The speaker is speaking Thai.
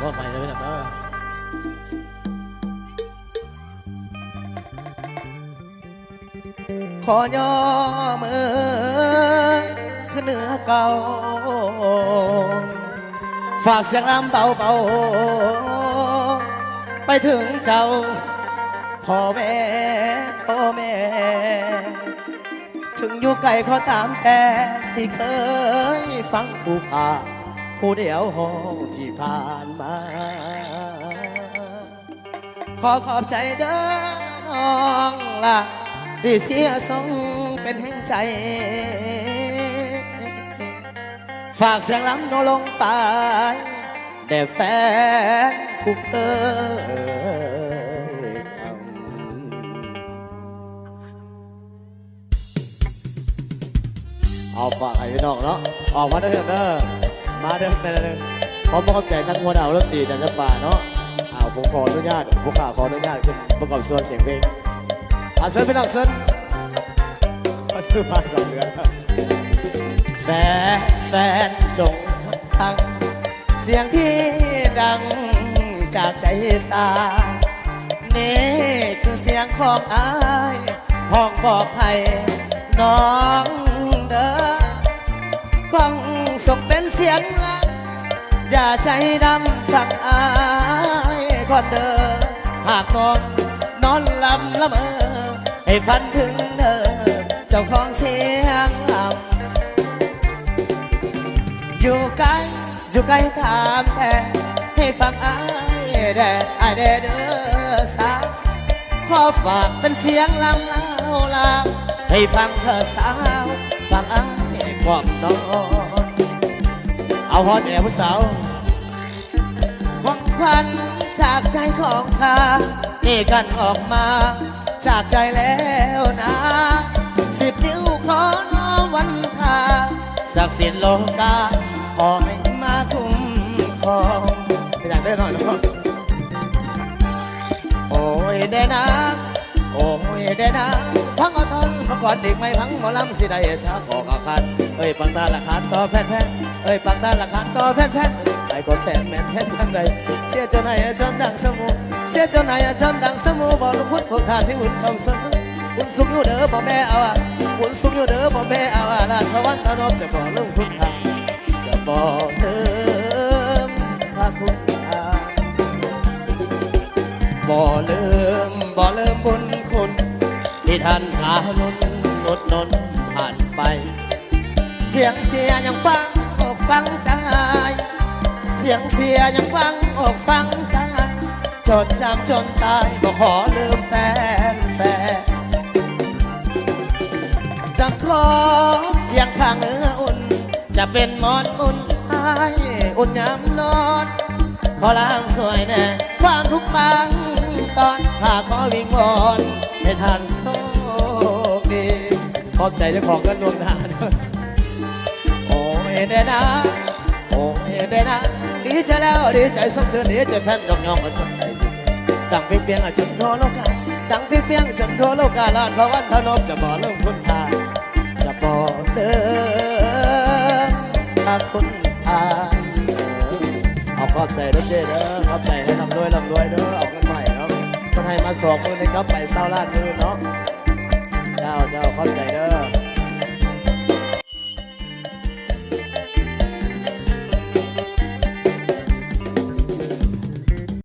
ก็ไปเลยนะขอย่อมือขึ้นเหนือเก่าฝากเสียงลำเบาๆไปถึงเจ้าพ่อแม่ถึงอยู่ไกลขอตามแต่ที่เคยฟังผู้ข่าผู้เดียวห้องที่ผ่านมาขอขอบใจเด้อน้องล่ะที่เสียสงเป็นแห่งใจฝากเสียงล้ำโนลงไปแด่แฟนผู้เคยทำเอาฝากให้พี่น้องเนาะออกมาเด้อเด้อมาเด้อพร้อมประกอบใจทั้งมวลเอาเรื่องตีจันทป่าเนาะผมขออนุญาตผู้ข่าวขออนุญาตขึ้นประกอบส่วนเสียงเพลงเซิร์ฟพี่น้องเซิร์ฟมันคือมา2 เดือนแฟนจงฟังเสียงที่ดังจากใจสานี่คือเสียงของอายห้องบอกให้น้องเด้อฟังส่งเป็นเสียงรักอย่าใจดำฟังอายก่อนเด้อหากนอนลำละเมอให้ฝันถึงเธอเจ้าของเสียงลำอยู่ไกลถามแต่ให้ฟังอายแด่เด้อสาวขอฝากเป็นเสียงลำลาให้ฟังเธอสาวฟังอายความนอนเอาฮอตแอร์ผู้สาวหวังควันจากใจของข้านี่กันออกมาจากใจแล้วนะ10 นิ้วขอน้อมวันทาศักดิ์สิทธิ์โลกาขอให้มาคุ้มครองไปอยากได้หน่อยนะโอ้ยเดนะโอ้ยเดนะฟังเอาทนมาก่อนเด็กไม่พังหมอลำสิได้ช้าขอกอาคารเอ้ยปังตาละคานต่อแพทเอ้ยปังตาละคานต่อแพทไอ้ก็แสนแม่นแพททั้งใดเสียจนไหนจนดังสมูเสียจนไหนจนดังสมูบอกลูกพุทธพวกทานที่หุ่นคำซึ้งหุ่นสูงอยู่เด้อพ่อแม่เอาหุ่นสูงอยู่เด้อพ่อแม่เอาลาดพระวันตะนบจะบอกลูกพุทธทานจะบอกเดิมพระคุณทานบ่ลืมบุญคุณที่ท่านอานุนลดนนผ่านไปเสียงยังฟังอกฟังใจเสียงยังฟังอกฟังใจจนจำจนตายบอกขอลืมแฟนจะขอเพียงข้างเนื้ออุ่นจะเป็นหมอนอุ่นให้อุ่นยามนอนขอล้างสวยแน่ความทุกบางตอนข้าขอวิ่งวอนให้ท่านโชคดีขอบใจเจ้าของกันรวมทานโอ้ยเดนะโอ้ยเดนะดีใจแล้วดีใจสดชื่นดีใจแฟนยองมาชนใจดังเพียงจนทั่วโลกาดังเพียงจนทั่วโลกาลานพระวันทนบจะบอกเรื่องคุณทาจะบอกเดิมถ้าคุณทาเอาขอบใจด้วยเด้อขอบใจให้ลำรวยเด้อเอากันใหม่เนาะคนให้มา2 มือในกับไปเศร้าล้านมือเนาะเจ้าขอบใจเด้อ